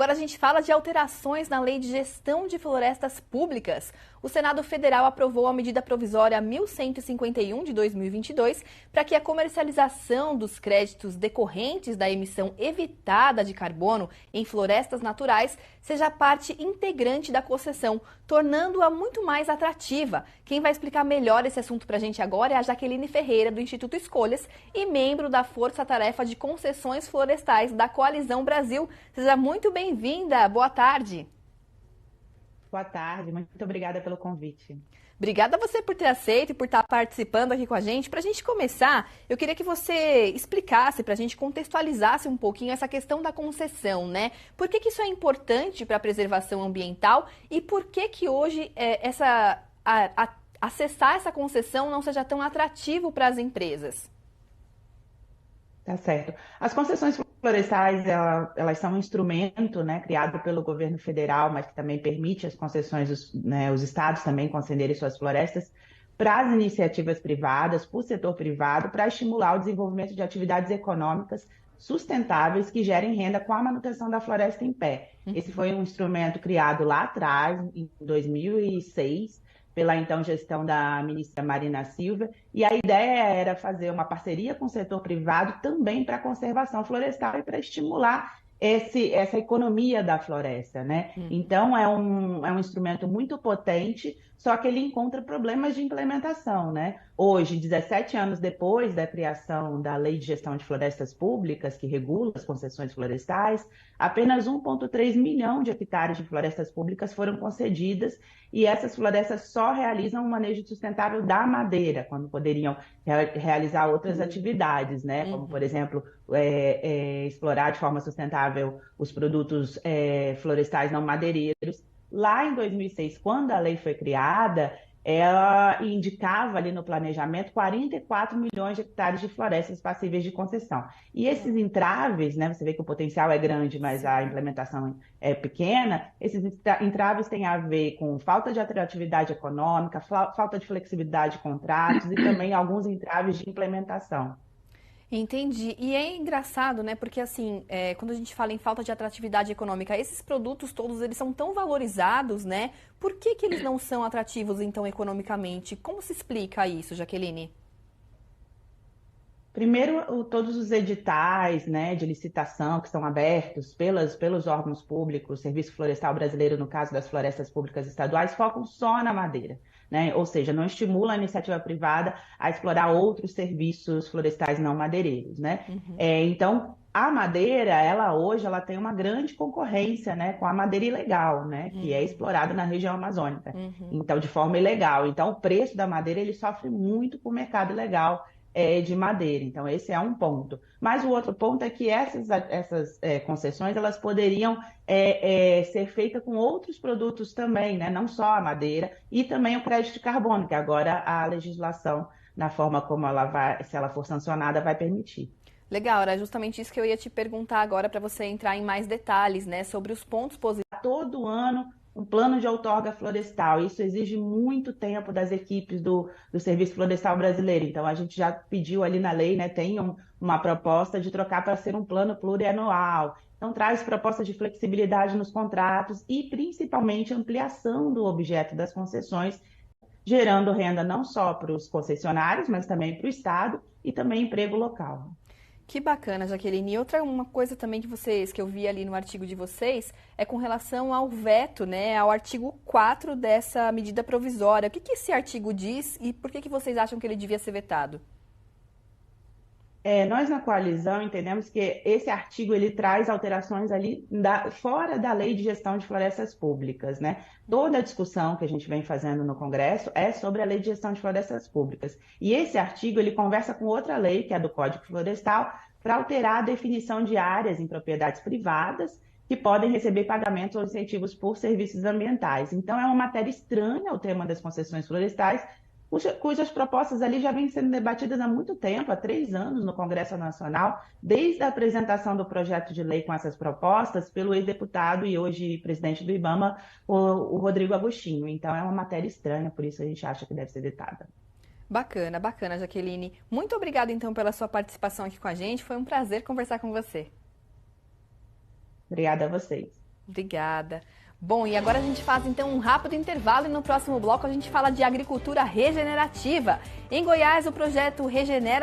Agora a gente fala de alterações na Lei de Gestão de Florestas Públicas. O Senado Federal aprovou a medida provisória 1151 de 2022 para que a comercialização dos créditos decorrentes da emissão evitada de carbono em florestas naturais seja parte integrante da concessão, tornando-a muito mais atrativa. Quem vai explicar melhor esse assunto para a gente agora é a Jaqueline Ferreira, do Instituto Escolhas e membro da Força Tarefa de Concessões Florestais da Coalizão Brasil. Seja muito bem-vinda. Boa tarde. Boa tarde, muito obrigada pelo convite. Obrigada a você por ter aceito e por estar participando aqui com a gente. Para a gente começar, eu queria que você explicasse, para a gente contextualizasse um pouquinho essa questão da concessão, né? Por que isso é importante para a preservação ambiental e por que hoje acessar essa concessão não seja tão atrativo para as empresas? Tá certo. As concessões florestais, elas são um instrumento, né, criado pelo governo federal, mas que também permite as concessões, os estados também concederem suas florestas para as iniciativas privadas, para o setor privado, para estimular o desenvolvimento de atividades econômicas sustentáveis que gerem renda com a manutenção da floresta em pé. Esse foi um instrumento criado lá atrás, em 2006, pela então gestão da ministra Marina Silva, e a ideia era fazer uma parceria com o setor privado também para a conservação florestal e para estimular essa economia da floresta, né? Então é um instrumento muito potente, só que ele encontra problemas de implementação, né? Hoje, 17 anos depois da criação da Lei de Gestão de Florestas Públicas, que regula as concessões florestais, apenas 1,3 milhão de hectares de florestas públicas foram concedidas e essas florestas só realizam um manejo sustentável da madeira, quando poderiam realizar outras atividades, né? Como, por exemplo, explorar de forma sustentável os produtos florestais não madeireiros. Lá em 2006, quando a lei foi criada, ela indicava ali no planejamento 44 milhões de hectares de florestas passíveis de concessão. E esses entraves, né, você vê que o potencial é grande, mas a implementação é pequena, esses entraves têm a ver com falta de atratividade econômica, falta de flexibilidade de contratos e também alguns entraves de implementação. Entendi. E é engraçado, né? Porque assim, quando a gente fala em falta de atratividade econômica, esses produtos todos eles são tão valorizados, né? Por que eles não são atrativos, então, economicamente? Como se explica isso, Jaqueline? Primeiro, todos os editais, né, de licitação que são abertos pelos órgãos públicos, o Serviço Florestal Brasileiro, no caso das florestas públicas estaduais, focam só na madeira, né? Ou seja, não estimula a iniciativa privada a explorar outros serviços florestais não madeireiros, né? Então, a madeira, hoje, ela tem uma grande concorrência, né, com a madeira ilegal, né, que é explorada na região amazônica. Então, de forma ilegal. Então, o preço da madeira, ele sofre muito com o mercado ilegal de madeira. Então, esse é um ponto. Mas o outro ponto é que essas concessões elas poderiam ser feitas com outros produtos também, né? Não só a madeira, e também o crédito de carbono, que agora a legislação, na forma como ela vai, se ela for sancionada, vai permitir. Legal, era justamente isso que eu ia te perguntar agora para você entrar em mais detalhes, né, sobre os pontos positivos. Todo ano um plano de outorga florestal. Isso exige muito tempo das equipes do Serviço Florestal Brasileiro. Então, a gente já pediu ali na lei, né, tem uma proposta de trocar para ser um plano plurianual. Então, traz proposta de flexibilidade nos contratos e, principalmente, ampliação do objeto das concessões, gerando renda não só para os concessionários, mas também para o Estado e também emprego local. Que bacana, Jaqueline. E uma coisa também que eu vi ali no artigo de vocês, é com relação ao veto, né, ao artigo 4 dessa medida provisória. O que esse artigo diz e por que vocês acham que ele devia ser vetado? Nós na coalizão entendemos que esse artigo ele traz alterações ali fora da Lei de Gestão de Florestas Públicas, né? Toda a discussão que a gente vem fazendo no Congresso é sobre a Lei de Gestão de Florestas Públicas. E esse artigo ele conversa com outra lei, que é a do Código Florestal, para alterar a definição de áreas em propriedades privadas que podem receber pagamentos ou incentivos por serviços ambientais. Então, é uma matéria estranha ao tema das concessões florestais, cujas propostas ali já vêm sendo debatidas há muito tempo, há 3 anos no Congresso Nacional, desde a apresentação do projeto de lei com essas propostas pelo ex-deputado e hoje presidente do IBAMA, o Rodrigo Agostinho. Então é uma matéria estranha, por isso a gente acha que deve ser vetada. Bacana, bacana, Jaqueline. Muito obrigada, então, pela sua participação aqui com a gente. Foi um prazer conversar com você. Obrigada a vocês. Obrigada. Bom, e agora a gente faz então um rápido intervalo e no próximo bloco a gente fala de agricultura regenerativa. Em Goiás, o projeto Regenera